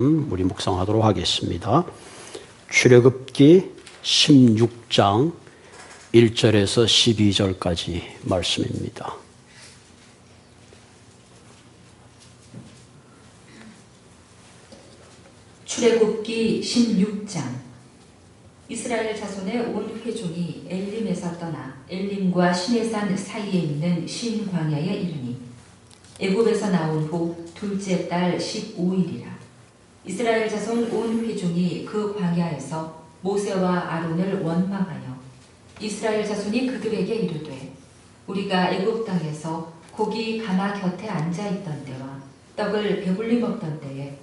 우리 묵상하도록 하겠습니다. 출애굽기 16장 1절에서 12절까지 말씀입니다. 출애굽기 16장. 이스라엘 자손의 온 회중이 엘림에서 떠나 엘림과 시내산 사이에 있는 신 광야에 이르니 애굽에서 나온 후 둘째 달 15일이라. 이스라엘 자손 온 회중이 그 광야에서 모세와 아론을 원망하여 이스라엘 자손이 그들에게 이르되, 우리가 애굽 땅에서 고기 가마 곁에 앉아 있던 때와 떡을 배불리 먹던 때에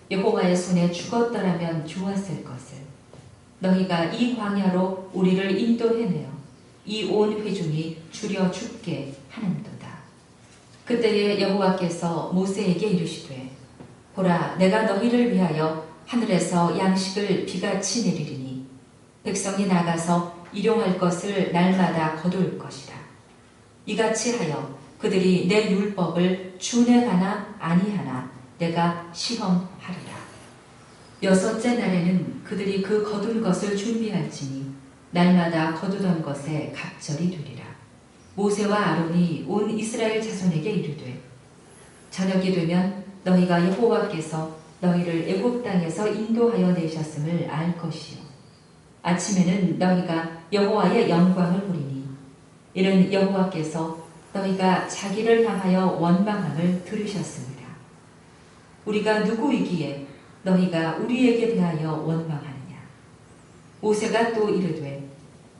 여호와의 손에 죽었더라면 좋았을 것을 너희가 이 광야로 우리를 인도해내어 이 온 회중이 줄여 죽게 하는도다. 그때에 여호와께서 모세에게 이르시되, 보라, 내가 너희를 위하여 하늘에서 양식을 비같이 내리리니 백성이 나가서 일용할 것을 날마다 거둘 것이라. 이같이 하여 그들이 내 율법을 준행하나 아니하나 내가 시험하리라. 여섯째 날에는 그들이 그 거둔 것을 준비할지니 날마다 거두던 것에 갑절이 되리라. 모세와 아론이 온 이스라엘 자손에게 이르되, 저녁이 되면 너희가 여호와께서 너희를 애굽 땅에서 인도하여 내셨음을 알 것이요, 아침에는 너희가 여호와의 영광을 보리니 이는 여호와께서 너희가 자기를 향하여 원망함을 들으셨습니다. 우리가 누구이기에 너희가 우리에게 대하여 원망하느냐? 모세가 또 이르되,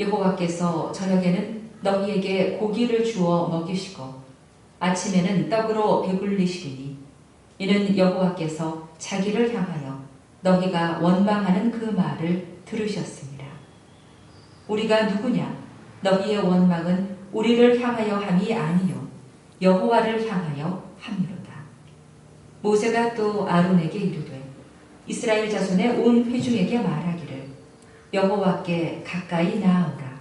여호와께서 저녁에는 너희에게 고기를 주어 먹이시고 아침에는 떡으로 배불리시리니 이는 여호와께서 자기를 향하여 너희가 원망하는 그 말을 들으셨습니다. 우리가 누구냐? 너희의 원망은 우리를 향하여 함이 아니요 여호와를 향하여 함이로다. 모세가 또 아론에게 이르되, 이스라엘 자손의 온 회중에게 말하기를 여호와께 가까이 나아오라.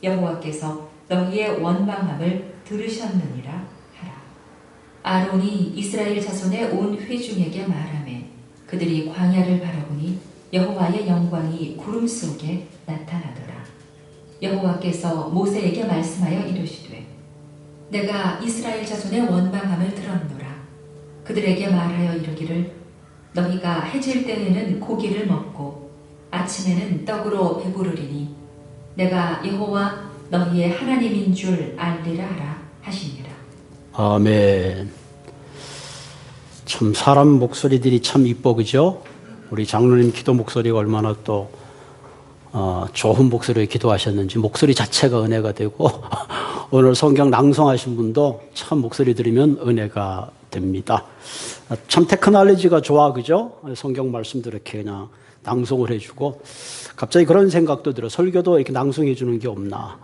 여호와께서 너희의 원망함을 들으셨느니라 하라. 아론이 이스라엘 자손의 온 회중에게 말하매 그들이 광야를 바라보니 여호와의 영광이 구름 속에 나타나더라. 여호와께서 모세에게 말씀하여 이르시되, 내가 이스라엘 자손의 원망함을 들었노라. 그들에게 말하여 이르기를, 너희가 해질 때에는 고기를 먹고 아침에는 떡으로 배부르리니 내가 여호와 너희의 하나님인 줄 알리라 하라 하시니라. 아멘. 참 사람 목소리들이 참 이뻐, 그죠? 우리 장로님 기도 목소리가 얼마나 또 좋은 목소리로 기도하셨는지 목소리 자체가 은혜가 되고 오늘 성경 낭송하신 분도 참 목소리 들으면 은혜가 됩니다. 참 테크놀로지가 좋아, 그죠? 성경 말씀도 이렇게 그냥 낭송을 해주고 갑자기 그런 생각도 들어. 설교도 이렇게 낭송해 주는 게 없나?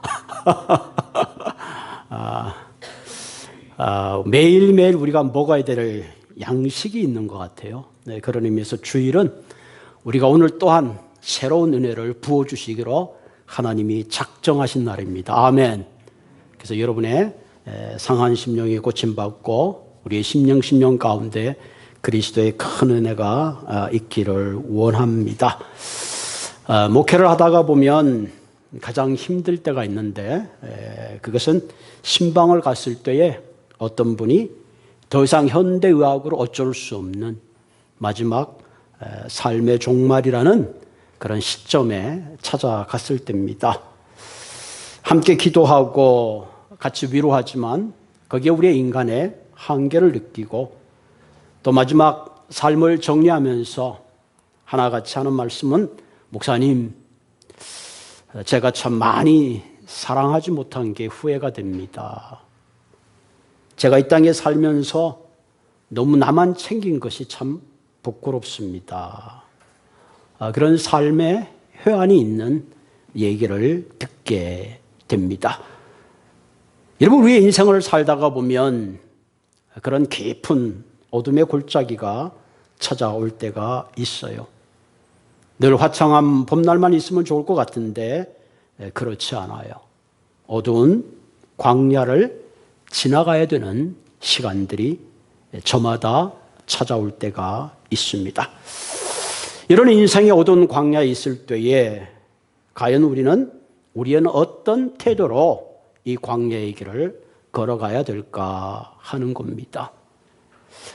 매일매일 우리가 먹어야 될 양식이 있는 것 같아요. 네, 그런 의미에서 주일은 우리가 오늘 또한 새로운 은혜를 부어주시기로 하나님이 작정하신 날입니다. 아멘. 그래서 여러분의 상한 심령이 고침받고 우리의 심령 가운데 그리스도의 큰 은혜가 있기를 원합니다. 목회를 하다가 보면 가장 힘들 때가 있는데 그것은 신방을 갔을 때에 어떤 분이 더 이상 현대의학으로 어쩔 수 없는 마지막 삶의 종말이라는 그런 시점에 찾아갔을 때입니다. 함께 기도하고 같이 위로하지만 거기에 우리의 인간의 한계를 느끼고 또 마지막 삶을 정리하면서 하나같이 하는 말씀은, 목사님, 제가 참 많이 사랑하지 못한 게 후회가 됩니다. 제가 이 땅에 살면서 너무 나만 챙긴 것이 참 부끄럽습니다. 그런 삶에 회한이 있는 얘기를 듣게 됩니다. 여러분, 우리의 인생을 살다가 보면 그런 깊은 어둠의 골짜기가 찾아올 때가 있어요. 늘 화창한 봄날만 있으면 좋을 것 같은데 그렇지 않아요. 어두운 광야를 지나가야 되는 시간들이 저마다 찾아올 때가 있습니다. 이런 인생의 어두운 광야에 있을 때에 과연 우리는 어떤 태도로 이 광야의 길을 걸어가야 될까 하는 겁니다.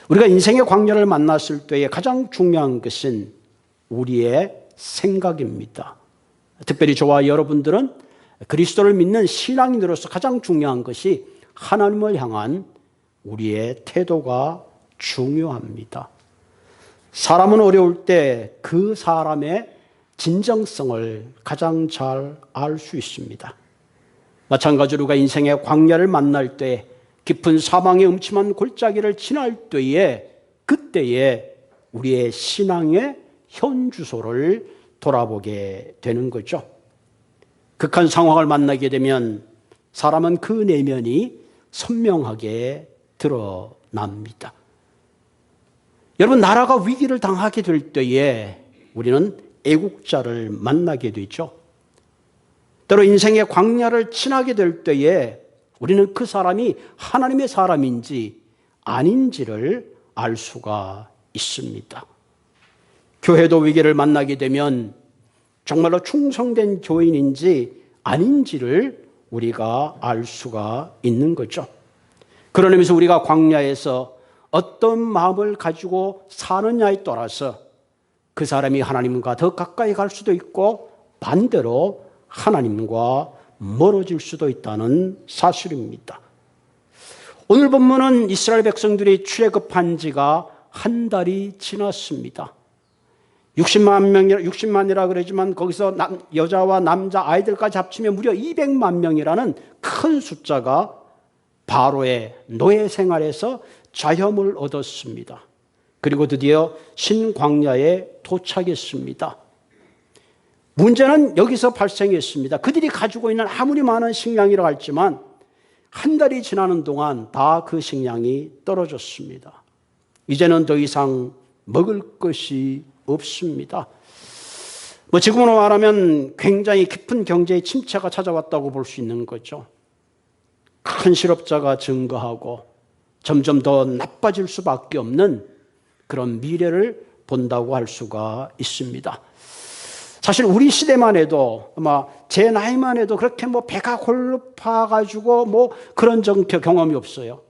우리가 인생의 광야를 만났을 때에 가장 중요한 것은 우리의 생각입니다. 특별히 저와 여러분들은 그리스도를 믿는 신앙인으로서 가장 중요한 것이 하나님을 향한 우리의 태도가 중요합니다. 사람은 어려울 때 그 사람의 진정성을 가장 잘 알 수 있습니다. 마찬가지로 우리가 인생의 광야를 만날 때, 깊은 사망의 음침한 골짜기를 지날 때에, 그때에 우리의 신앙의 현주소를 돌아보게 되는 거죠. 극한 상황을 만나게 되면 사람은 그 내면이 선명하게 드러납니다. 여러분, 나라가 위기를 당하게 될 때에 우리는 애국자를 만나게 되죠. 때로 인생의 광야를 지나게 될 때에 우리는 그 사람이 하나님의 사람인지 아닌지를 알 수가 있습니다. 교회도 위기를 만나게 되면 정말로 충성된 교인인지 아닌지를 우리가 알 수가 있는 거죠. 그런 의미에서 우리가 광야에서 어떤 마음을 가지고 사느냐에 따라서 그 사람이 하나님과 더 가까이 갈 수도 있고 반대로 하나님과 멀어질 수도 있다는 사실입니다. 오늘 본문은 이스라엘 백성들이 출애굽한 지가 한 달이 지났습니다. 60만이라 그러지만 거기서 여자와 남자 아이들까지 합치면 무려 200만 명이라는 큰 숫자가 바로의 노예 생활에서 자혐을 얻었습니다. 그리고 드디어 신광야에 도착했습니다. 문제는 여기서 발생했습니다. 그들이 가지고 있는 아무리 많은 식량이라고 할지만 한 달이 지나는 동안 다 그 식량이 떨어졌습니다. 이제는 더 이상 먹을 것이 없습니다. 지금으로 말하면 굉장히 깊은 경제의 침체가 찾아왔다고 볼 수 있는 거죠. 큰 실업자가 증가하고 점점 더 나빠질 수밖에 없는 그런 미래를 본다고 할 수가 있습니다. 사실 우리 시대만 해도 아마 제 나이만 해도 그렇게 배가 고파가지고 그런 경험이 없어요.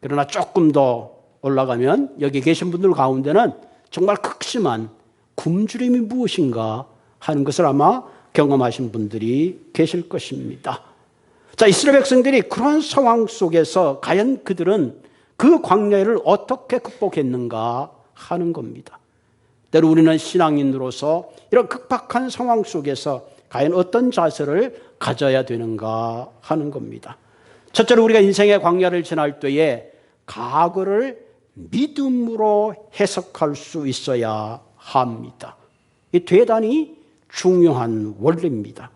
그러나 조금 더 올라가면 여기 계신 분들 가운데는 정말 극심한 굶주림이 무엇인가 하는 것을 아마 경험하신 분들이 계실 것입니다. 자, 이스라엘 백성들이 그런 상황 속에서 과연 그들은 그 광야를 어떻게 극복했는가 하는 겁니다. 때로 우리는 신앙인으로서 이런 급박한 상황 속에서 과연 어떤 자세를 가져야 되는가 하는 겁니다. 첫째로 우리가 인생의 광야를 지날 때에 과거를 믿음으로 해석할 수 있어야 합니다. 이 대단히 중요한 원리입니다.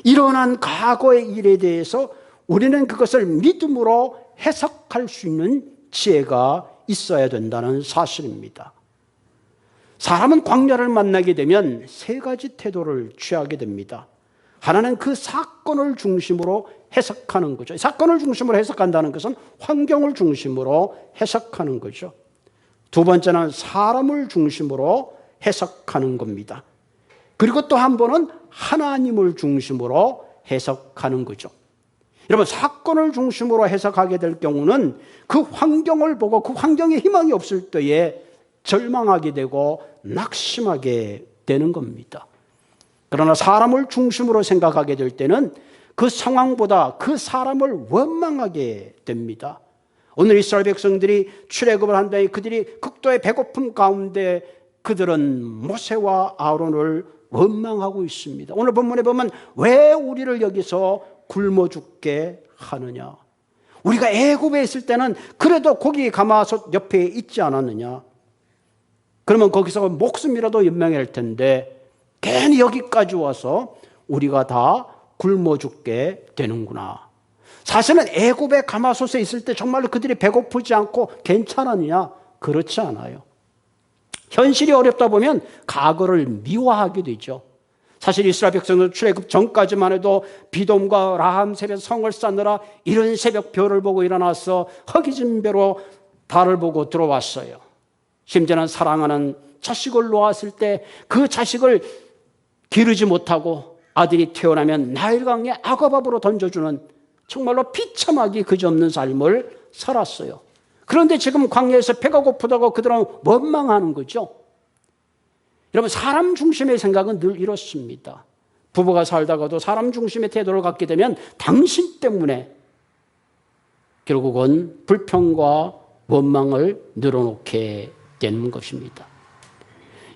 일어난 과거의 일에 대해서 우리는 그것을 믿음으로 해석할 수 있는 지혜가 있어야 된다는 사실입니다. 사람은 광야를 만나게 되면 세 가지 태도를 취하게 됩니다. 하나는 그 사건을 중심으로 해석하는 거죠. 사건을 중심으로 해석한다는 것은 환경을 중심으로 해석하는 거죠. 두 번째는 사람을 중심으로 해석하는 겁니다. 그리고 또 한 번은 하나님을 중심으로 해석하는 거죠. 여러분, 사건을 중심으로 해석하게 될 경우는 그 환경을 보고 그 환경에 희망이 없을 때에 절망하게 되고 낙심하게 되는 겁니다. 그러나 사람을 중심으로 생각하게 될 때는 그 상황보다 그 사람을 원망하게 됩니다. 오늘 이스라엘 백성들이 출애굽을 한 다음에 그들이 극도의 배고픔 가운데 그들은 모세와 아론을 원망하고 있습니다. 오늘 본문에 보면 왜 우리를 여기서 굶어 죽게 하느냐? 우리가 애굽에 있을 때는 그래도 고기 가마솥 옆에 있지 않았느냐? 그러면 거기서 목숨이라도 연명할 텐데 괜히 여기까지 와서 우리가 다 굶어 죽게 되는구나. 사실은 애굽의 가마솥에 있을 때 정말로 그들이 배고프지 않고 괜찮았느냐? 그렇지 않아요. 현실이 어렵다 보면 과거를 미화하게 되죠. 사실 이스라엘 백성은 출애굽 전까지만 해도 비돔과 라함셋의 성을 쌓느라 이른 새벽 별을 보고 일어나서 허기진 배로 달을 보고 들어왔어요. 심지어는 사랑하는 자식을 놓았을 때 그 자식을 기르지 못하고 아들이 태어나면 나일강에 악어밥으로 던져주는 정말로 비참하기 그지없는 삶을 살았어요. 그런데 지금 광야에서 배가 고프다고 그들은 원망하는 거죠. 여러분, 사람 중심의 생각은 늘 이렇습니다. 부부가 살다가도 사람 중심의 태도를 갖게 되면 당신 때문에 결국은 불평과 원망을 늘어놓게 되는 것입니다.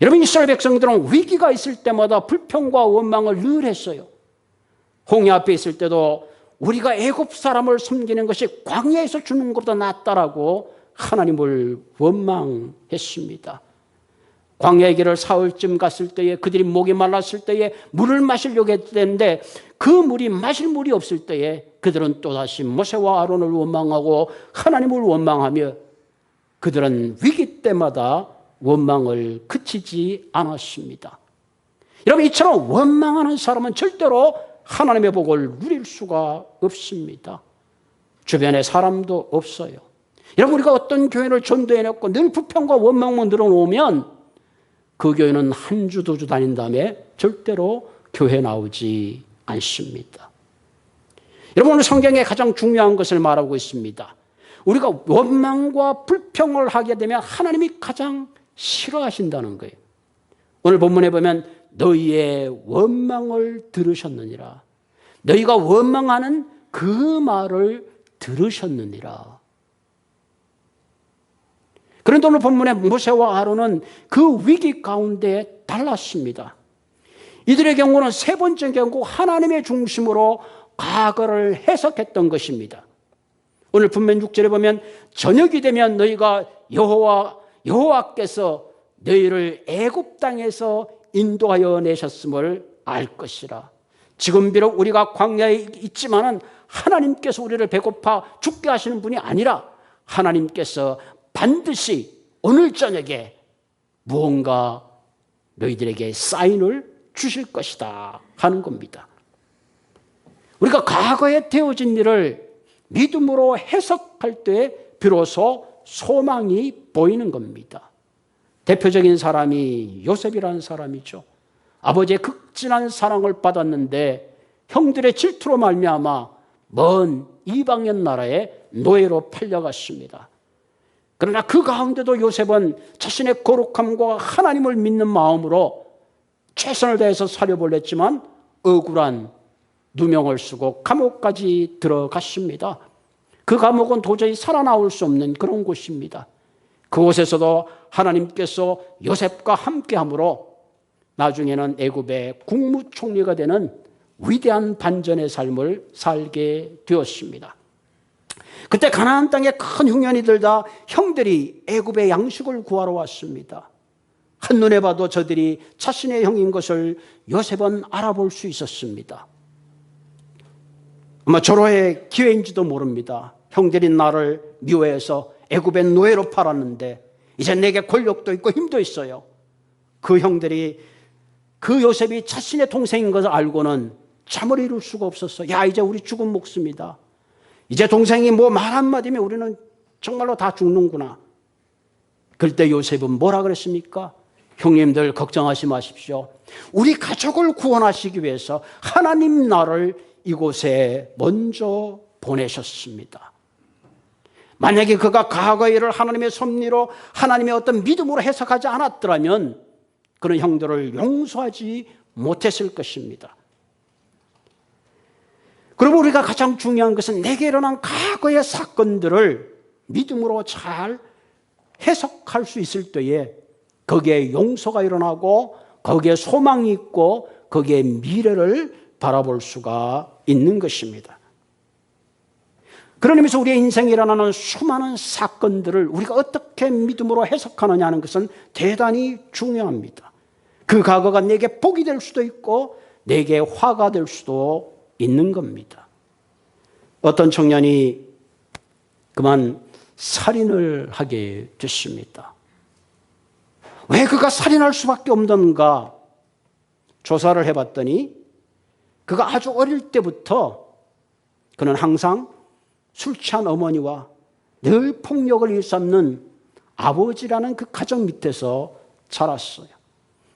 여러분, 이스라엘 백성들은 위기가 있을 때마다 불평과 원망을 늘 했어요. 홍해 앞에 있을 때도 우리가 애굽 사람을 섬기는 것이 광야에서 주는 것보다 낫다라고 하나님을 원망했습니다. 광야의 길을 사흘쯤 갔을 때에 그들이 목이 말랐을 때에 물을 마시려고 했는데 그 물이 마실 물이 없을 때에 그들은 또다시 모세와 아론을 원망하고 하나님을 원망하며 그들은 위기 때마다 원망을 그치지 않았습니다. 여러분, 이처럼 원망하는 사람은 절대로 하나님의 복을 누릴 수가 없습니다. 주변에 사람도 없어요. 여러분, 우리가 어떤 교회를 전도해놓고 늘 불평과 원망만 늘어놓으면 그 교회는 한 주, 두 주 다닌 다음에 절대로 교회 나오지 않습니다. 여러분, 오늘 성경에 가장 중요한 것을 말하고 있습니다. 우리가 원망과 불평을 하게 되면 하나님이 가장 싫어하신다는 거예요. 오늘 본문에 보면 너희의 원망을 들으셨느니라. 너희가 원망하는 그 말을 들으셨느니라. 그런데 오늘 본문에 모세와 아론은 그 위기 가운데 달랐습니다. 이들의 경우는 세 번째 경우 하나님의 중심으로 과거를 해석했던 것입니다. 오늘 분명 6절에 보면 저녁이 되면 너희가 여호와께서 너희를 애굽 땅에서 인도하여 내셨음을 알 것이라. 지금 비록 우리가 광야에 있지만은 하나님께서 우리를 배고파 죽게 하시는 분이 아니라 하나님께서 반드시 오늘 저녁에 무언가 너희들에게 사인을 주실 것이다 하는 겁니다. 우리가 과거에 되어진 일을 믿음으로 해석할 때 비로소 소망이 보이는 겁니다. 대표적인 사람이 요셉이라는 사람이죠. 아버지의 극진한 사랑을 받았는데 형들의 질투로 말미암아 먼 이방인 나라에 노예로 팔려갔습니다. 그러나 그 가운데도 요셉은 자신의 거룩함과 하나님을 믿는 마음으로 최선을 다해서 사려보려 했지만 억울한 누명을 쓰고 감옥까지 들어갔습니다. 그 감옥은 도저히 살아나올 수 없는 그런 곳입니다. 그곳에서도 하나님께서 요셉과 함께함으로 나중에는 애굽의 국무총리가 되는 위대한 반전의 삶을 살게 되었습니다. 그때 가나안 땅에 큰 흉년이 들다 형들이 애굽의 양식을 구하러 왔습니다. 한눈에 봐도 저들이 자신의 형인 것을 요셉은 알아볼 수 있었습니다. 아마 절호의 기회인지도 모릅니다. 형들이 나를 미워해서 애굽의 노예로 팔았는데 이제 내게 권력도 있고 힘도 있어요. 그 형들이 그 요셉이 자신의 동생인 것을 알고는 잠을 이룰 수가 없었어. 야, 이제 우리 죽은 목숨이다. 이제 동생이 뭐 말 한마디면 우리는 정말로 다 죽는구나. 그때 요셉은 뭐라 그랬습니까? 형님들 걱정하지 마십시오. 우리 가족을 구원하시기 위해서 하나님 나를 이곳에 먼저 보내셨습니다. 만약에 그가 과거의 일을 하나님의 섭리로 하나님의 어떤 믿음으로 해석하지 않았더라면 그런 형들을 용서하지 못했을 것입니다. 그리고 우리가 가장 중요한 것은 내게 일어난 과거의 사건들을 믿음으로 잘 해석할 수 있을 때에 거기에 용서가 일어나고 거기에 소망이 있고 거기에 미래를 바라볼 수가 있는 것입니다. 그런 의미에서 우리의 인생에 일어나는 수많은 사건들을 우리가 어떻게 믿음으로 해석하느냐 하는 것은 대단히 중요합니다. 그 과거가 내게 복이 될 수도 있고 내게 화가 될 수도 있는 겁니다. 어떤 청년이 그만 살인을 하게 됐습니다. 왜 그가 살인할 수밖에 없는가 조사를 해봤더니 그가 아주 어릴 때부터 그는 항상 술 취한 어머니와 늘 폭력을 일삼는 아버지라는 그 가정 밑에서 자랐어요.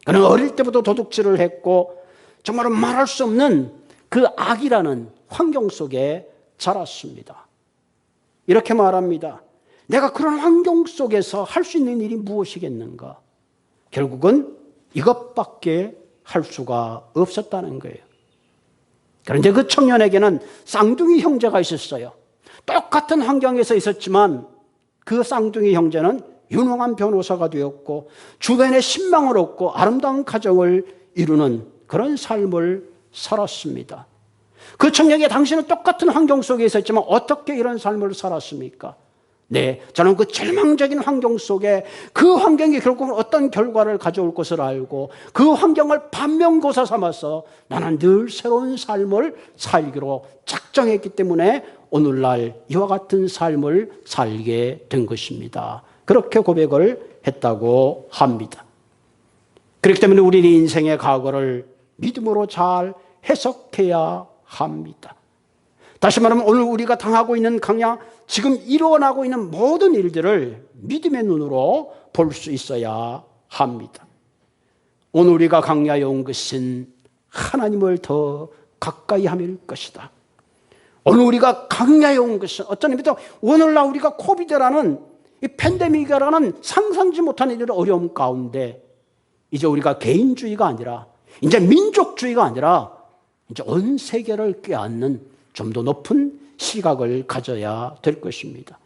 그는 어릴 때부터 도둑질을 했고 정말 말할 수 없는 그 악이라는 환경 속에 자랐습니다. 이렇게 말합니다. 내가 그런 환경 속에서 할 수 있는 일이 무엇이겠는가? 결국은 이것밖에 할 수가 없었다는 거예요. 그런데 그 청년에게는 쌍둥이 형제가 있었어요. 똑같은 환경에서 있었지만 그 쌍둥이 형제는 유능한 변호사가 되었고 주변에 신망을 얻고 아름다운 가정을 이루는 그런 삶을 살았습니다. 그 청년에게 당신은 똑같은 환경 속에 있었지만 어떻게 이런 삶을 살았습니까? 네, 저는 그 절망적인 환경 속에 그 환경이 결국은 어떤 결과를 가져올 것을 알고 그 환경을 반면교사 삼아서 나는 늘 새로운 삶을 살기로 작정했기 때문에 오늘날 이와 같은 삶을 살게 된 것입니다. 그렇게 고백을 했다고 합니다. 그렇기 때문에 우리는 인생의 과거를 믿음으로 잘 해석해야 합니다. 다시 말하면 오늘 우리가 당하고 있는 강야, 지금 일어나고 있는 모든 일들을 믿음의 눈으로 볼 수 있어야 합니다. 오늘 우리가 강야에 온 것은 하나님을 더 가까이 함일 것이다. 오늘 우리가 강야에 온 것은 어떤 의미도 오늘날 우리가 코비드라는 이 팬데믹이라는 상상지 못하는 이런 어려움 가운데 이제 우리가 개인주의가 아니라 이제 민족주의가 아니라 이제 온 세계를 껴안는 좀 더 높은 시각을 가져야 될 것입니다.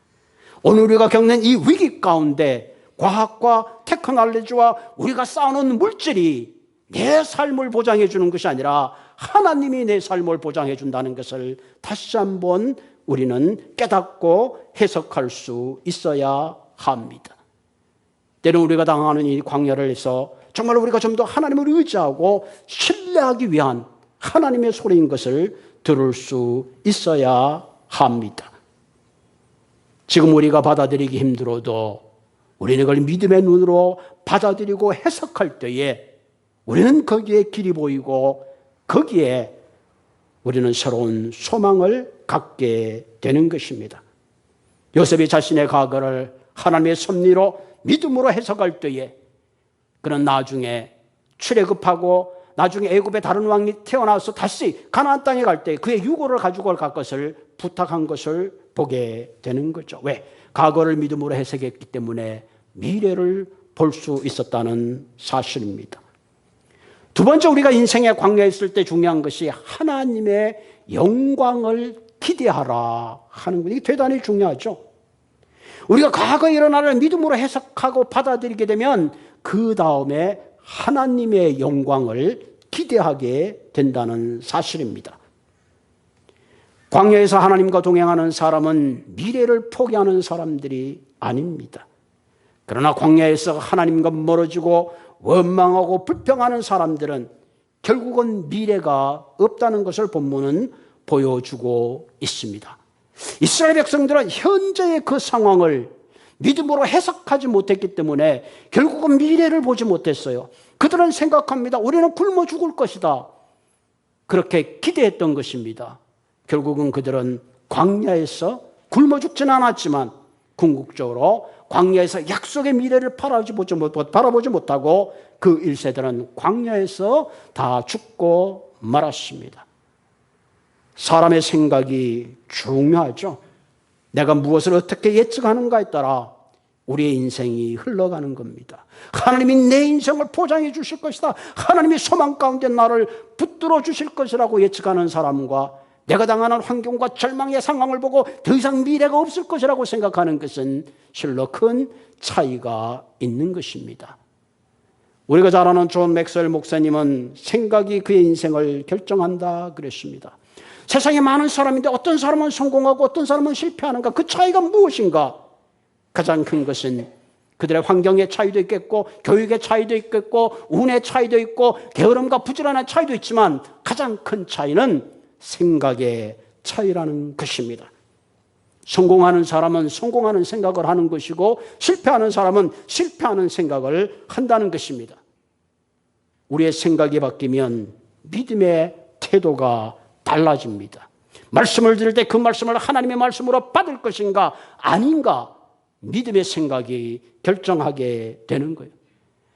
오늘 우리가 겪는 이 위기 가운데 과학과 테크놀로지와 우리가 쌓아놓은 물질이 내 삶을 보장해 주는 것이 아니라 하나님이 내 삶을 보장해 준다는 것을 다시 한번 우리는 깨닫고 해석할 수 있어야 합니다. 때로는 우리가 당하는 이 광야를 해서 정말 우리가 좀 더 하나님을 의지하고 신뢰하기 위한 하나님의 소리인 것을 들을 수 있어야 합니다. 지금 우리가 받아들이기 힘들어도 우리는 그걸 믿음의 눈으로 받아들이고 해석할 때에 우리는 거기에 길이 보이고 거기에 우리는 새로운 소망을 갖게 되는 것입니다. 요셉이 자신의 과거를 하나님의 섭리로 믿음으로 해석할 때에 그는 나중에 출애굽하고 나중에 애굽의 다른 왕이 태어나서 다시 가나안 땅에 갈 때 그의 유고를 가지고 갈 것을 부탁한 것을 보게 되는 거죠. 왜? 과거를 믿음으로 해석했기 때문에 미래를 볼 수 있었다는 사실입니다. 두 번째, 우리가 인생의 광야에 있을 때 중요한 것이 하나님의 영광을 기대하라 하는 것. 이게 대단히 중요하죠. 우리가 과거에 일어날 믿음으로 해석하고 받아들이게 되면 그 다음에 하나님의 영광을 기대하게 된다는 사실입니다. 광야에서 하나님과 동행하는 사람은 미래를 포기하는 사람들이 아닙니다. 그러나 광야에서 하나님과 멀어지고 원망하고 불평하는 사람들은 결국은 미래가 없다는 것을 본문은 보여주고 있습니다. 이스라엘 백성들은 현재의 그 상황을 믿음으로 해석하지 못했기 때문에 결국은 미래를 보지 못했어요. 그들은 생각합니다. 우리는 굶어 죽을 것이다. 그렇게 기대했던 것입니다. 결국은 그들은 광야에서 굶어 죽지는 않았지만 궁극적으로 광야에서 약속의 미래를 바라보지 못하고 그 1세들은 광야에서 다 죽고 말았습니다. 사람의 생각이 중요하죠. 내가 무엇을 어떻게 예측하는가에 따라 우리의 인생이 흘러가는 겁니다. 하나님이 내 인생을 보장해 주실 것이다. 하나님이 소망 가운데 나를 붙들어 주실 것이라고 예측하는 사람과 내가 당하는 환경과 절망의 상황을 보고 더 이상 미래가 없을 것이라고 생각하는 것은 실로 큰 차이가 있는 것입니다. 우리가 잘 아는 존 맥스웰 목사님은 생각이 그의 인생을 결정한다 그랬습니다. 세상에 많은 사람인데 어떤 사람은 성공하고 어떤 사람은 실패하는가? 그 차이가 무엇인가? 가장 큰 것은 그들의 환경의 차이도 있겠고 교육의 차이도 있겠고 운의 차이도 있고 게으름과 부지런한 차이도 있지만 가장 큰 차이는 생각의 차이라는 것입니다. 성공하는 사람은 성공하는 생각을 하는 것이고 실패하는 사람은 실패하는 생각을 한다는 것입니다. 우리의 생각이 바뀌면 믿음의 태도가 달라집니다. 말씀을 들을 때 그 말씀을 하나님의 말씀으로 받을 것인가 아닌가 믿음의 생각이 결정하게 되는 거예요.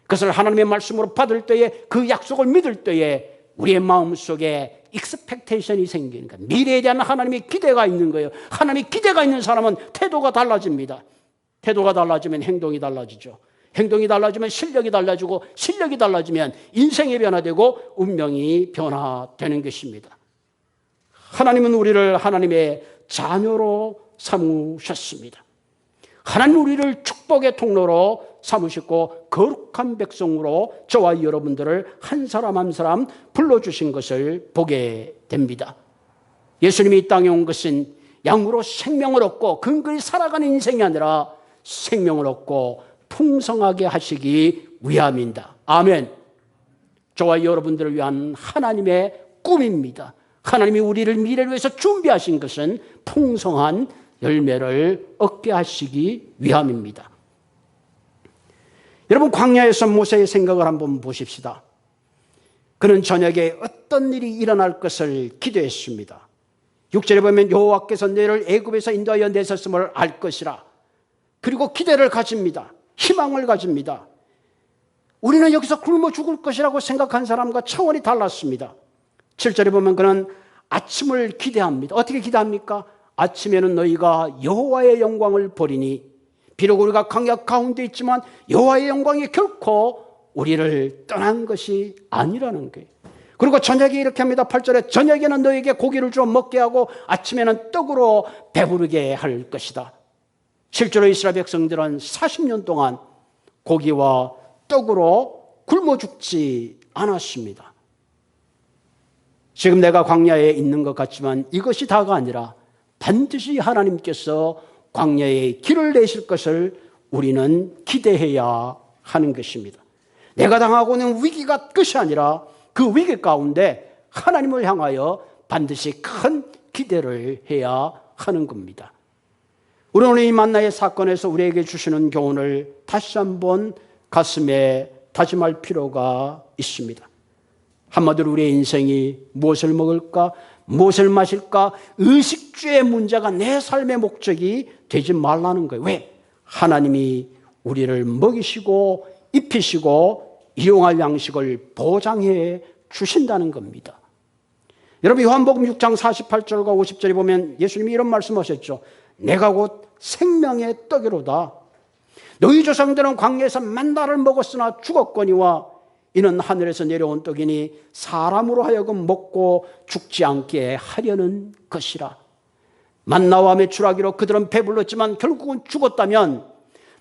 그것을 하나님의 말씀으로 받을 때에, 그 약속을 믿을 때에 우리의 마음속에 익스펙테이션이 생기는 거예요. 미래에 대한 하나님의 기대가 있는 거예요. 하나님의 기대가 있는 사람은 태도가 달라집니다. 태도가 달라지면 행동이 달라지죠. 행동이 달라지면 실력이 달라지고, 실력이 달라지면 인생이 변화되고 운명이 변화되는 것입니다. 하나님은 우리를 하나님의 자녀로 삼으셨습니다. 하나님 우리를 축복의 통로로 삼으셨고 거룩한 백성으로 저와 여러분들을 한 사람 한 사람 불러주신 것을 보게 됩니다. 예수님이 이 땅에 온 것은 양으로 생명을 얻고 근근히 살아가는 인생이 아니라 생명을 얻고 풍성하게 하시기 위함입니다. 아멘. 저와 여러분들을 위한 하나님의 꿈입니다. 하나님이 우리를 미래를 위해서 준비하신 것은 풍성한 열매를 얻게 하시기 위함입니다. 여러분, 광야에서 모세의 생각을 한번 보십시다. 그는 저녁에 어떤 일이 일어날 것을 기도했습니다. 6절에 보면 여호와께서 너희를 애굽에서 인도하여 내셨음을 알 것이라. 그리고 기대를 가집니다. 희망을 가집니다. 우리는 여기서 굶어 죽을 것이라고 생각한 사람과 차원이 달랐습니다. 7절에 보면 그는 아침을 기대합니다. 어떻게 기대합니까? 아침에는 너희가 여호와의 영광을 보리니, 비록 우리가 광야 가운데 있지만 여호와의 영광이 결코 우리를 떠난 것이 아니라는 거예요. 그리고 저녁에 이렇게 합니다. 8절에 저녁에는 너희에게 고기를 주어 먹게 하고 아침에는 떡으로 배부르게 할 것이다. 실제로 이스라엘 백성들은 40년 동안 고기와 떡으로 굶어 죽지 않았습니다. 지금 내가 광야에 있는 것 같지만 이것이 다가 아니라 반드시 하나님께서 광야에 길을 내실 것을 우리는 기대해야 하는 것입니다. 내가 당하고 있는 위기가 끝이 아니라 그 위기 가운데 하나님을 향하여 반드시 큰 기대를 해야 하는 겁니다. 우리는 오늘 이 만나의 사건에서 우리에게 주시는 교훈을 다시 한번 가슴에 다짐할 필요가 있습니다. 한마디로 우리의 인생이 무엇을 먹을까, 무엇을 마실까, 의식주의 문제가 내 삶의 목적이 되지 말라는 거예요. 왜? 하나님이 우리를 먹이시고 입히시고 이용할 양식을 보장해 주신다는 겁니다. 여러분, 요한복음 6장 48절과 50절에 보면 예수님이 이런 말씀하셨죠. 내가 곧 생명의 떡이로다. 너희 조상들은 광야에서 만나를 먹었으나 죽었거니와 이는 하늘에서 내려온 떡이니 사람으로 하여금 먹고 죽지 않게 하려는 것이라. 만나와 메추라기로 그들은 배불렀지만 결국은 죽었다면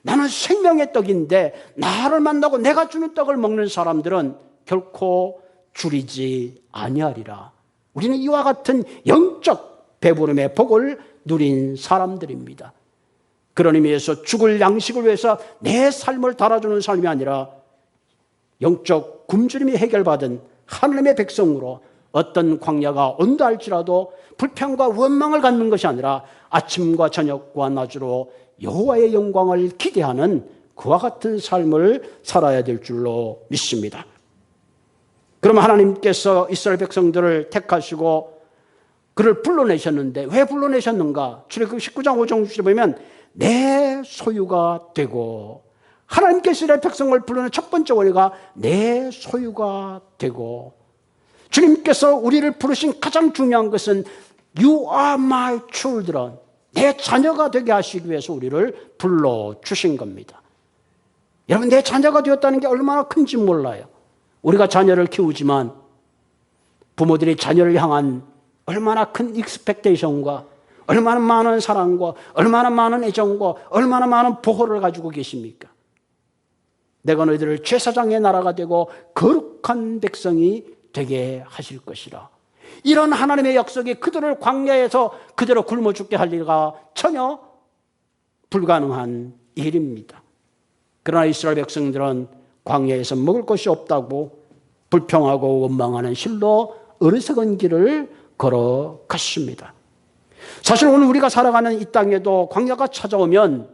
나는 생명의 떡인데 나를 만나고 내가 주는 떡을 먹는 사람들은 결코 줄이지 아니하리라. 우리는 이와 같은 영적 배부름의 복을 누린 사람들입니다. 그런 의미에서 죽을 양식을 위해서 내 삶을 달아주는 삶이 아니라 영적 굶주림이 해결받은 하나님의 백성으로 어떤 광야가 온다 할지라도 불평과 원망을 갖는 것이 아니라 아침과 저녁과 낮으로 여호와의 영광을 기대하는 그와 같은 삶을 살아야 될 줄로 믿습니다. 그럼 하나님께서 이스라엘 백성들을 택하시고 그를 불러내셨는데 왜 불러내셨는가? 출애굽 19장 5절 6절에 보면 내 소유가 되고, 하나님께서 이스라엘 백성을 부르는 첫 번째 원리가 내 소유가 되고, 주님께서 우리를 부르신 가장 중요한 것은 You are my children, 내 자녀가 되게 하시기 위해서 우리를 불러주신 겁니다. 여러분, 내 자녀가 되었다는 게 얼마나 큰지 몰라요. 우리가 자녀를 키우지만 부모들이 자녀를 향한 얼마나 큰 익스펙테이션과 얼마나 많은 사랑과 얼마나 많은 애정과 얼마나 많은 보호를 가지고 계십니까? 내가 너희들을 제사장의 나라가 되고 거룩한 백성이 되게 하실 것이라. 이런 하나님의 약속이 그들을 광야에서 그대로 굶어 죽게 할 리가 전혀 불가능한 일입니다. 그러나 이스라엘 백성들은 광야에서 먹을 것이 없다고 불평하고 원망하는 실로 어리석은 길을 걸어갔습니다. 사실 오늘 우리가 살아가는 이 땅에도 광야가 찾아오면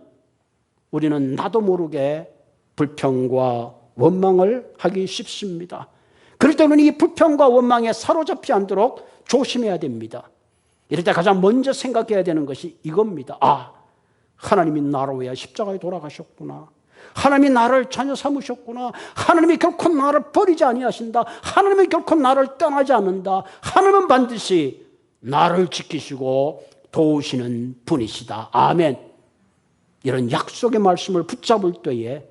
우리는 나도 모르게 불평과 원망을 하기 쉽습니다. 그럴 때는 이 불평과 원망에 사로잡지 않도록 조심해야 됩니다. 이럴 때 가장 먼저 생각해야 되는 것이 이겁니다. 하나님이 나를 위해 십자가에 돌아가셨구나. 하나님이 나를 자녀 삼으셨구나. 하나님이 결코 나를 버리지 아니하신다. 하나님이 결코 나를 떠나지 않는다. 하나님은 반드시 나를 지키시고 도우시는 분이시다. 아멘. 이런 약속의 말씀을 붙잡을 때에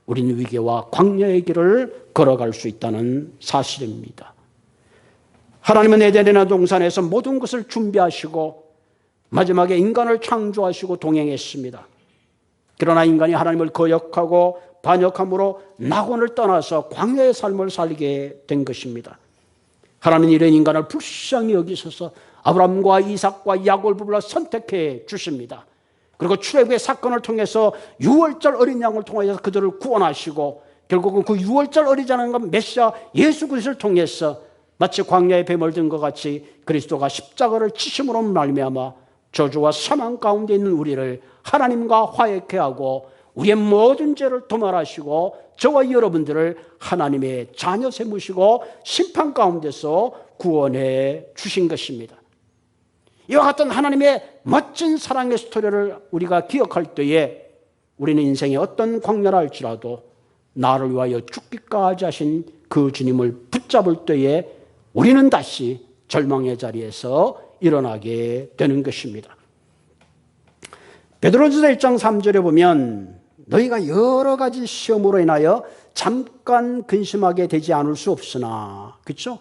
우리는 위기와 광야의 길을 걸어갈 수 있다는 사실입니다. 하나님은 에덴이나 동산에서 모든 것을 준비하시고 마지막에 인간을 창조하시고 동행했습니다. 그러나 인간이 하나님을 거역하고 반역함으로 낙원을 떠나서 광야의 삶을 살게 된 것입니다. 하나님은 이런 인간을 불쌍히 여기셔서 아브라함과 이삭과 야곱을 불러 선택해 주십니다. 그리고 출애굽의 사건을 통해서 유월절 어린 양을 통해서 그들을 구원하시고 결국은 그 유월절 어린 양과 메시아 예수 그리스도를 통해서 마치 광야에 뱀을 든 것 같이 그리스도가 십자가를 치심으로 말미암아 저주와 사망 가운데 있는 우리를 하나님과 화해케 하고 우리의 모든 죄를 도말하시고 저와 여러분들을 하나님의 자녀 삼으시고 심판 가운데서 구원해 주신 것입니다. 이와 같은 하나님의 멋진 사랑의 스토리를 우리가 기억할 때에 우리는 인생의 어떤 광야라 할지라도 나를 위하여 죽기까지 하신 그 주님을 붙잡을 때에 우리는 다시 절망의 자리에서 일어나게 되는 것입니다. 베드로전서 1장 3절에 보면 너희가 여러 가지 시험으로 인하여 잠깐 근심하게 되지 않을 수 없으나, 그렇죠?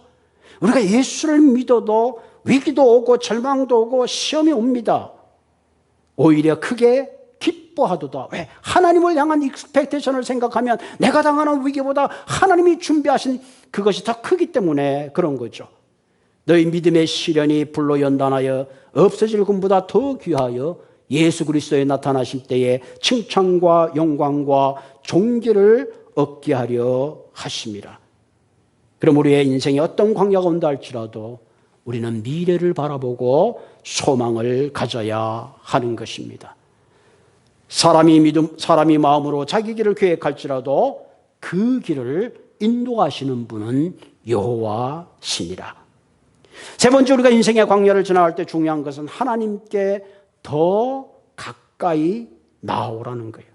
우리가 예수를 믿어도 위기도 오고 절망도 오고 시험이 옵니다. 오히려 크게 기뻐하도다. 왜? 하나님을 향한 익스펙테이션을 생각하면 내가 당하는 위기보다 하나님이 준비하신 그것이 더 크기 때문에 그런 거죠. 너희 믿음의 시련이 불로 연단하여 없어질 것보다 더 귀하여 예수 그리스도에 나타나실 때에 칭찬과 영광과 존귀를 얻게 하려 하심이라. 그럼 우리의 인생에 어떤 광야가 온다 할지라도 우리는 미래를 바라보고 소망을 가져야 하는 것입니다. 사람이 마음으로 자기 길을 계획할지라도 그 길을 인도하시는 분은 여호와시니라. 세 번째, 우리가 인생의 광야를 지나갈 때 중요한 것은 하나님께 더 가까이 나오라는 거예요.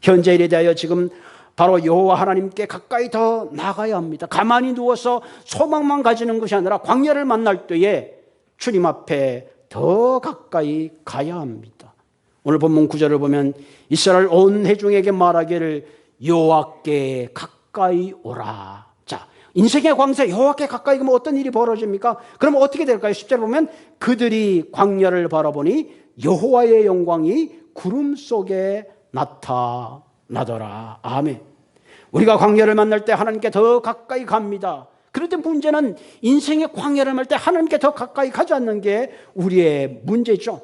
현재 일에 대하여 지금 바로 여호와 하나님께 가까이 더 나가야 합니다. 가만히 누워서 소망만 가지는 것이 아니라 광야를 만날 때에 주님 앞에 더 가까이 가야 합니다. 오늘 본문 9절을 보면 이스라엘 온 회중에게 말하기를 여호와께 가까이 오라. 자, 인생의 광야에 여호와께 가까이 가면 어떤 일이 벌어집니까? 그러면 어떻게 될까요? 10절 보면 그들이 광야를 바라보니 여호와의 영광이 구름 속에 나타나더라. 아멘. 우리가 광야를 만날 때 하나님께 더 가까이 갑니다. 그런데 문제는 인생의 광야를 만날 때 하나님께 더 가까이 가지 않는 게 우리의 문제죠.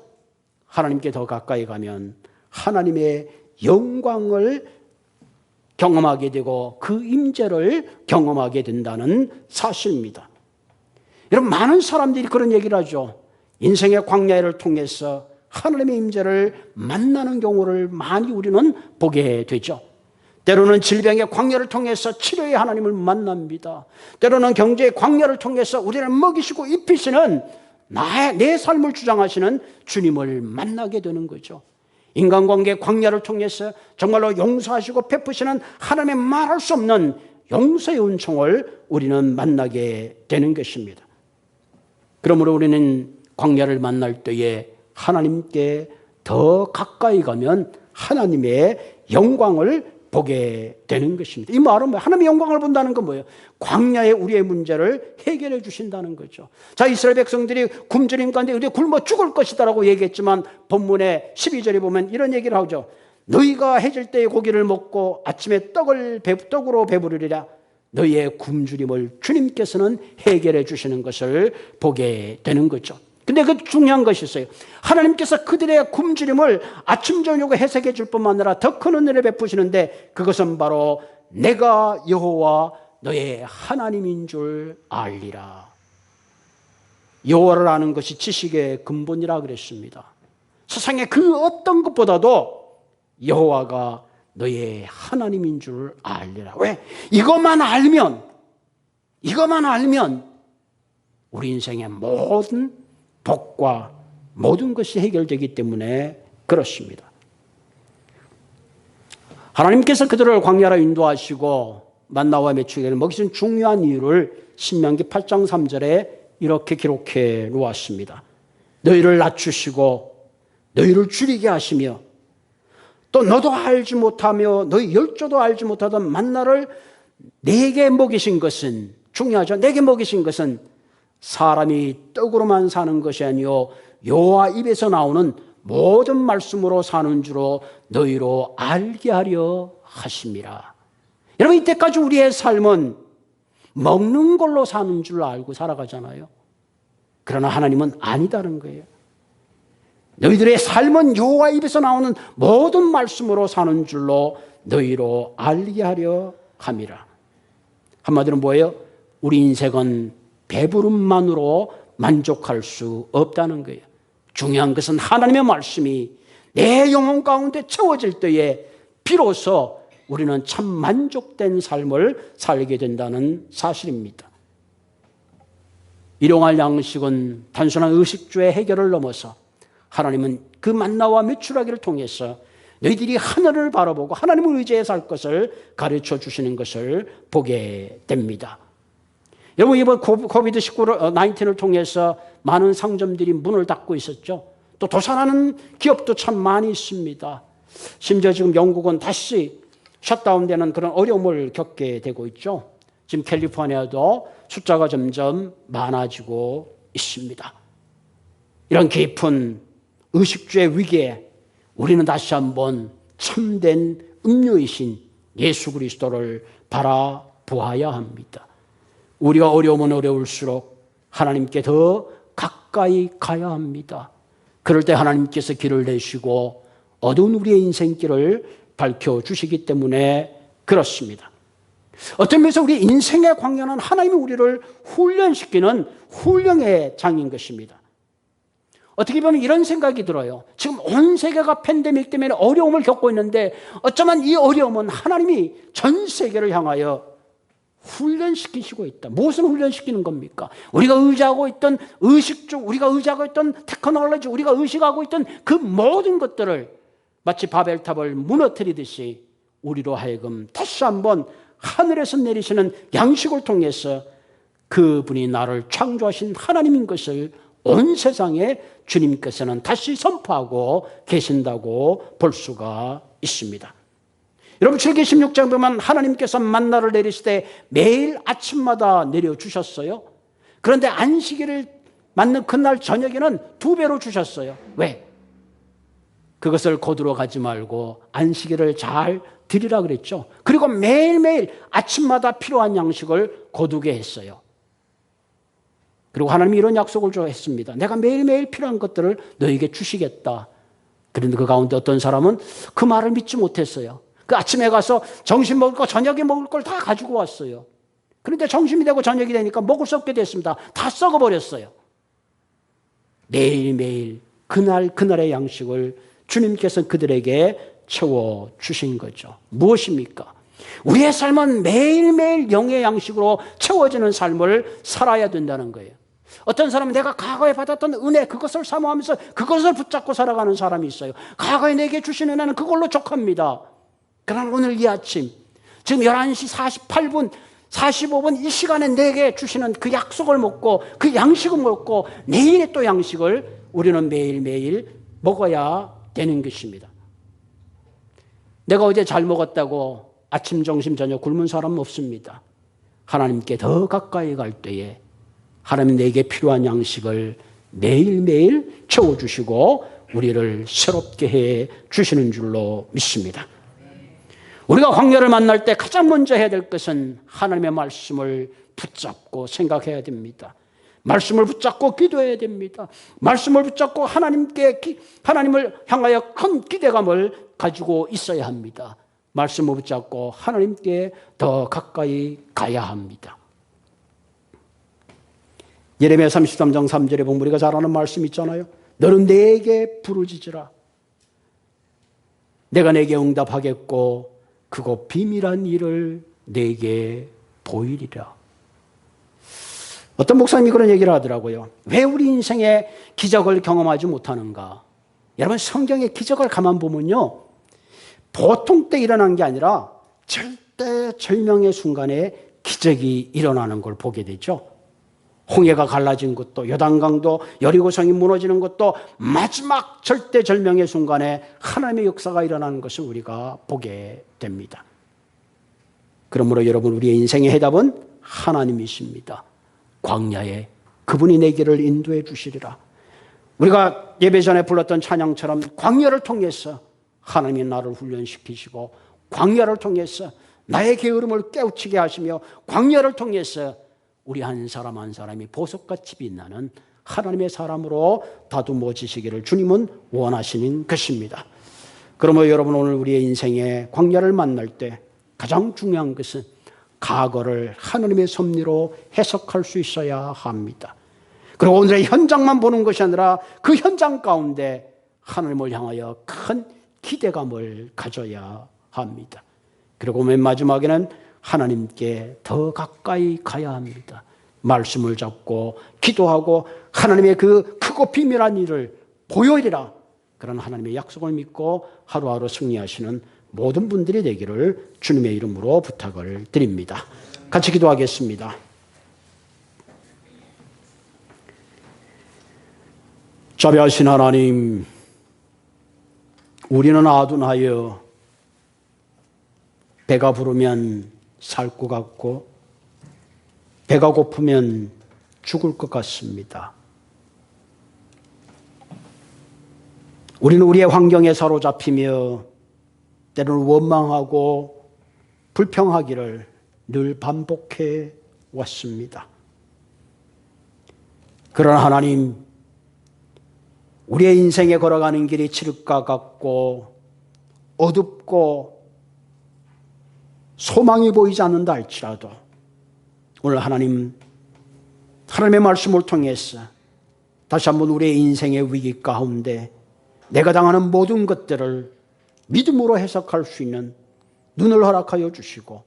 하나님께 더 가까이 가면 하나님의 영광을 경험하게 되고 그 임재를 경험하게 된다는 사실입니다. 여러분, 많은 사람들이 그런 얘기를 하죠. 인생의 광야를 통해서 하나님의 임재를 만나는 경우를 많이 우리는 보게 되죠. 때로는 질병의 광야를 통해서 치료의 하나님을 만납니다. 때로는 경제의 광야를 통해서 우리를 먹이시고 입히시는 내 삶을 주장하시는 주님을 만나게 되는 거죠. 인간관계 광야를 통해서 정말로 용서하시고 베푸시는 하나님의 말할 수 없는 용서의 은총을 우리는 만나게 되는 것입니다. 그러므로 우리는 광야를 만날 때에 하나님께 더 가까이 가면 하나님의 영광을 보게 되는 것입니다. 이 말은 뭐예요? 하나님의 영광을 본다는 건 뭐예요? 광야의 우리의 문제를 해결해 주신다는 거죠. 자, 이스라엘 백성들이 굶주림 가운데 우리 굶어 죽을 것이다라고 얘기했지만 본문의 12절에 보면 이런 얘기를 하죠. 너희가 해질 때에 고기를 먹고 아침에 떡으로 배부르리라. 너희의 굶주림을 주님께서는 해결해 주시는 것을 보게 되는 거죠. 근데 그 중요한 것이 있어요. 하나님께서 그들의 굶주림을 아침 저녁에 해석해 줄 뿐만 아니라 더 큰 은혜를 베푸시는데 그것은 바로 내가 여호와 너의 하나님인 줄 알리라. 여호와를 아는 것이 지식의 근본이라 그랬습니다. 세상에 그 어떤 것보다도 여호와가 너의 하나님인 줄 알리라. 왜? 이것만 알면 우리 인생의 모든 복과 모든 것이 해결되기 때문에 그렇습니다. 하나님께서 그들을 광야로 인도하시고 만나와 메추기를 먹이신 중요한 이유를 신명기 8장 3절에 이렇게 기록해 놓았습니다. 너희를 낮추시고 너희를 줄이게 하시며 또 너도 알지 못하며 너희 열조도 알지 못하던 만나를 내게 먹이신 것은, 중요하죠, 내게 먹이신 것은 사람이 떡으로만 사는 것이 아니요 여호와 입에서 나오는 모든 말씀으로 사는 줄로 너희로 알게 하려 하심이라. 여러분, 이때까지 우리의 삶은 먹는 걸로 사는 줄 알고 살아가잖아요. 그러나 하나님은 아니다는 거예요. 너희들의 삶은 여호와 입에서 나오는 모든 말씀으로 사는 줄로 너희로 알게 하려 함이라. 한마디로 뭐예요? 우리 인생은 배부름만으로 만족할 수 없다는 거예요. 중요한 것은 하나님의 말씀이 내 영혼 가운데 채워질 때에 비로소 우리는 참 만족된 삶을 살게 된다는 사실입니다. 일용할 양식은 단순한 의식주의 해결을 넘어서 하나님은 그 만나와 메추라기를 통해서 너희들이 하늘을 바라보고 하나님을 의지해 살 것을 가르쳐 주시는 것을 보게 됩니다. 여러분, 이번 코비드-19를 통해서 많은 상점들이 문을 닫고 있었죠. 또 도산하는 기업도 참 많이 있습니다. 심지어 지금 영국은 다시 셧다운되는 그런 어려움을 겪게 되고 있죠. 지금 캘리포니아도 숫자가 점점 많아지고 있습니다. 이런 깊은 의식주의 위기에 우리는 다시 한번 참된 음료이신 예수 그리스도를 바라보아야 합니다. 우리가 어려우면 어려울수록 하나님께 더 가까이 가야 합니다. 그럴 때 하나님께서 길을 내시고 어두운 우리의 인생길을 밝혀주시기 때문에 그렇습니다. 어떤 면에서 우리 인생의 광야는 하나님이 우리를 훈련시키는 훈련의 장인 것입니다. 어떻게 보면 이런 생각이 들어요. 지금 온 세계가 팬데믹 때문에 어려움을 겪고 있는데 어쩌면 이 어려움은 하나님이 전 세계를 향하여 훈련시키시고 있다. 무엇을 훈련시키는 겁니까? 우리가 의지하고 있던 의식적, 우리가 의지하고 있던 테크놀로지, 우리가 의식하고 있던 그 모든 것들을 마치 바벨탑을 무너뜨리듯이 우리로 하여금 다시 한번 하늘에서 내리시는 양식을 통해서 그분이 나를 창조하신 하나님인 것을 온 세상에 주님께서는 다시 선포하고 계신다고 볼 수가 있습니다. 여러분, 출애굽기 16장 보면 하나님께서 만나를 내리실 때 매일 아침마다 내려주셨어요. 그런데 안식일을 맞는 그날 저녁에는 2배로 주셨어요. 왜? 그것을 거두러 가지 말고 안식일을 잘 드리라 그랬죠. 그리고 매일매일 아침마다 필요한 양식을 거두게 했어요. 그리고 하나님이 이런 약속을 했습니다. 내가 매일매일 필요한 것들을 너에게 주시겠다. 그런데 그 가운데 어떤 사람은 그 말을 믿지 못했어요. 그 아침에 가서 점심 먹을 거, 저녁에 먹을 걸 다 가지고 왔어요. 그런데 점심이 되고 저녁이 되니까 먹을 수 없게 됐습니다. 다 썩어버렸어요. 매일매일 그날의 양식을 주님께서 그들에게 채워주신 거죠. 무엇입니까? 우리의 삶은 매일매일 영의 양식으로 채워지는 삶을 살아야 된다는 거예요. 어떤 사람은 내가 과거에 받았던 은혜, 그것을 사모하면서 그것을 붙잡고 살아가는 사람이 있어요. 과거에 내게 주신 은혜는 그걸로 족합니다. 그러나 오늘 이 아침, 지금 11시 48분, 45분 이 시간에 내게 주시는 그 약속을 먹고 그 양식을 먹고 내일의 또 양식을 우리는 매일매일 먹어야 되는 것입니다. 내가 어제 잘 먹었다고 아침, 점심, 저녁 굶은 사람은 없습니다. 하나님께 더 가까이 갈 때에 하나님 내게 필요한 양식을 매일매일 채워주시고 우리를 새롭게 해 주시는 줄로 믿습니다. 우리가 광야를 만날 때 가장 먼저 해야 될 것은 하나님의 말씀을 붙잡고 생각해야 됩니다. 말씀을 붙잡고 기도해야 됩니다. 말씀을 붙잡고 하나님을 향하여 큰 기대감을 가지고 있어야 합니다. 말씀을 붙잡고 하나님께 더 가까이 가야 합니다. 예레미야 33장 3절에 보면 우리가 잘 아는 말씀 있잖아요. 너는 내게 부르짖으라. 내가 내게 응답하겠고 그거 비밀한 일을 내게 보이리라. 어떤 목사님이 그런 얘기를 하더라고요. 왜 우리 인생에 기적을 경험하지 못하는가? 여러분 성경의 기적을 가만 보면요, 보통 때 일어난 게 아니라 절대절명의 순간에 기적이 일어나는 걸 보게 되죠. 홍해가 갈라진 것도, 요단강도, 여리고성이 무너지는 것도 마지막 절대절명의 순간에 하나님의 역사가 일어나는 것을 우리가 보게 됩니다. 그러므로 여러분, 우리의 인생의 해답은 하나님이십니다. 광야에 그분이 내 길을 인도해 주시리라. 우리가 예배 전에 불렀던 찬양처럼 광야를 통해서 하나님이 나를 훈련시키시고, 광야를 통해서 나의 게으름을 깨우치게 하시며, 광야를 통해서 우리 한 사람 한 사람이 보석같이 빛나는 하나님의 사람으로 다듬어지시기를 주님은 원하시는 것입니다. 그러므로 여러분, 오늘 우리의 인생의 광야를 만날 때 가장 중요한 것은 과거를 하나님의 섭리로 해석할 수 있어야 합니다. 그리고 오늘의 현장만 보는 것이 아니라 그 현장 가운데 하나님을 향하여 큰 기대감을 가져야 합니다. 그리고 맨 마지막에는 하나님께 더 가까이 가야 합니다. 말씀을 잡고 기도하고 하나님의 그 크고 비밀한 일을 보여리라. 그런 하나님의 약속을 믿고 하루하루 승리하시는 모든 분들이 되기를 주님의 이름으로 부탁을 드립니다. 같이 기도하겠습니다. 자비하신 하나님, 우리는 아둔하여 배가 부르면 살 것 같고 배가 고프면 죽을 것 같습니다. 우리는 우리의 환경에 사로잡히며 때로는 원망하고 불평하기를 늘 반복해 왔습니다. 그러나 하나님, 우리의 인생에 걸어가는 길이 칠흑과 같고 어둡고 소망이 보이지 않는다 할지라도 오늘 하나님의 말씀을 통해서 다시 한번 우리의 인생의 위기 가운데 내가 당하는 모든 것들을 믿음으로 해석할 수 있는 눈을 허락하여 주시고,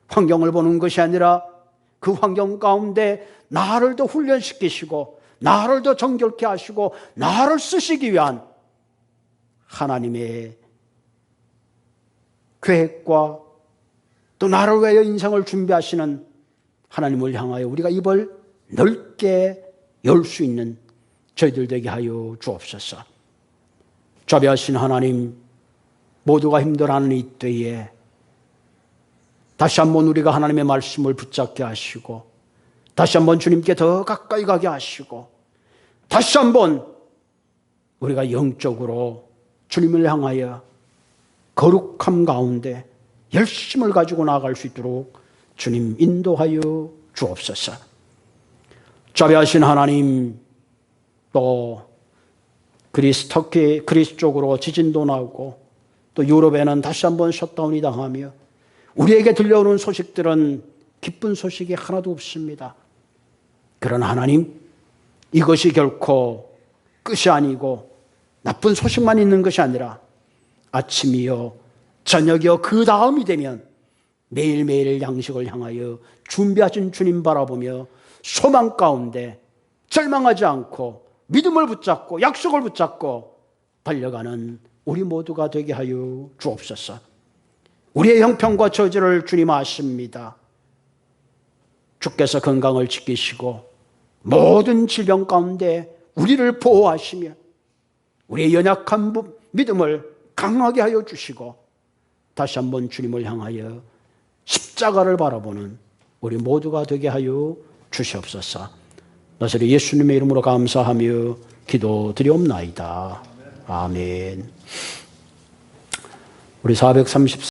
환경을 보는 것이 아니라 그 환경 가운데 나를 더 훈련시키시고 나를 더 정결케 하시고 나를 쓰시기 위한 하나님의 계획과 또 나를 위하여 인생을 준비하시는 하나님을 향하여 우리가 입을 넓게 열 수 있는 저희들 되게 하여 주옵소서. 자비하신 하나님, 모두가 힘들어하는 이 때에 다시 한번 우리가 하나님의 말씀을 붙잡게 하시고, 다시 한번 주님께 더 가까이 가게 하시고, 다시 한번 우리가 영적으로 주님을 향하여 거룩함 가운데 열심을 가지고 나아갈 수 있도록 주님 인도하여 주옵소서. 자비하신 하나님, 또 터키, 그리스 쪽으로 지진도 나고 또 유럽에는 다시 한번 셧다운이 당하며 우리에게 들려오는 소식들은 기쁜 소식이 하나도 없습니다. 그러나 하나님, 이것이 결코 끝이 아니고 나쁜 소식만 있는 것이 아니라 아침이요 저녁이요 그 다음이 되면 매일매일 양식을 향하여 준비하신 주님 바라보며 소망 가운데 절망하지 않고 믿음을 붙잡고 약속을 붙잡고 달려가는 우리 모두가 되게 하여 주옵소서. 우리의 형편과 처지를 주님 아십니다. 주께서 건강을 지키시고 모든 질병 가운데 우리를 보호하시며 우리의 연약한 믿음을 강하게 하여 주시고 다시 한번 주님을 향하여 십자가를 바라보는 우리 모두가 되게 하여 주시옵소서. 나사렛 예수님의 이름으로 감사하며 기도드리옵나이다. 아멘. 우리 434